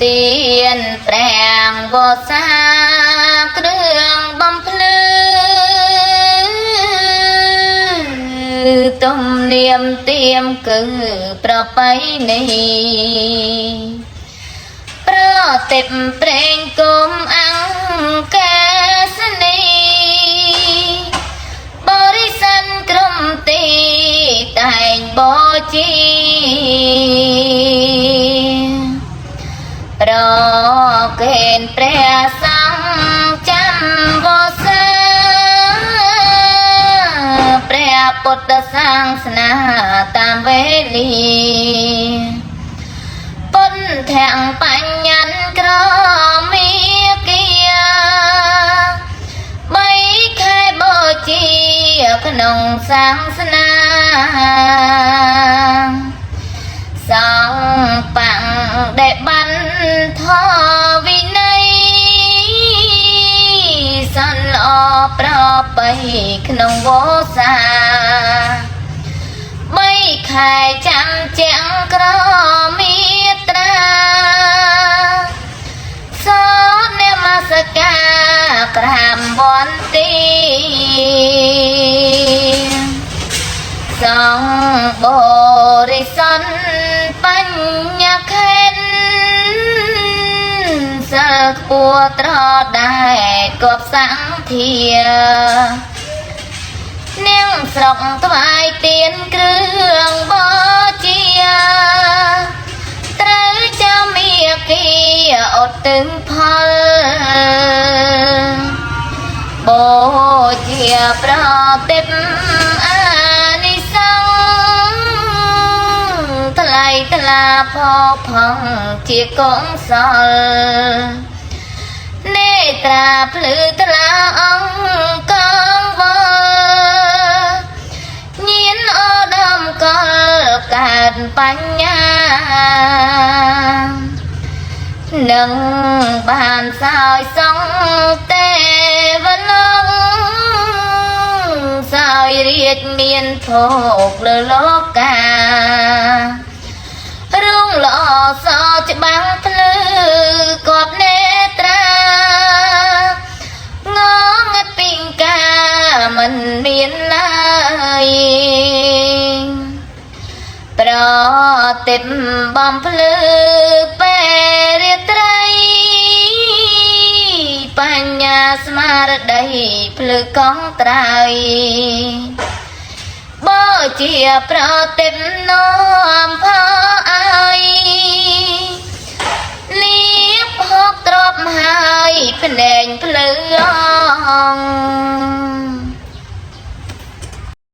ទៀនប្រាំងវស្សាគ្រឿងបំភ្លឺទំនៀមទៀមគឺប្រពៃណីប្រតិបប្រេងគុំអង្គកាសនីបរិសិនក្រុមទីតែងបជាប្រកេនព្រះសង្ឃចាំវស្សាព្រះពុទ្ធសាសនាតាមវេលាពុទ្ធទាំងបញ្ញត្តិក្រមេគា3ខែបូជាក្នុងសាសនាសង្ឃបង្ដែលបានធវិន័យសន្លប្របីក្នុងវស្សា3ខែចាំជាងក្រមេត្រាសនមស្ការក្រាមវន្ទីសង្ឃបរិស័ទបញ្ញខេនសិលខ្ពស់ត្រដែរគប់សង្ឃានាងស្រុកថ្វាយទៀនគ្រឿងបជាត្រូវចាំមាគីអត់ទឹងផលបូជាប្រតិបអានិសង្ឃថ្លៃថ្លាផផង់ជាកុសលនេត្រាភ្លឺថ្លាអង្គកងវញៀនអូដំកលកើតបញ្ញានឹងបានសោយសងទេវលោកសោយរាជមានភោគលើលោការុងល្អសច្បាំងភ្លឺគប់នេត្រាងងឹតពីងកាមិនមានឡើយប្រតិបបំភ្លឺពេលរាត្រីបញ្ញាស្មារតីភ្លឺកងត្រៃបូជាប្រតិបនាំផោអើយលៀបហកទ្របហើយភ្នែកភ្លឺ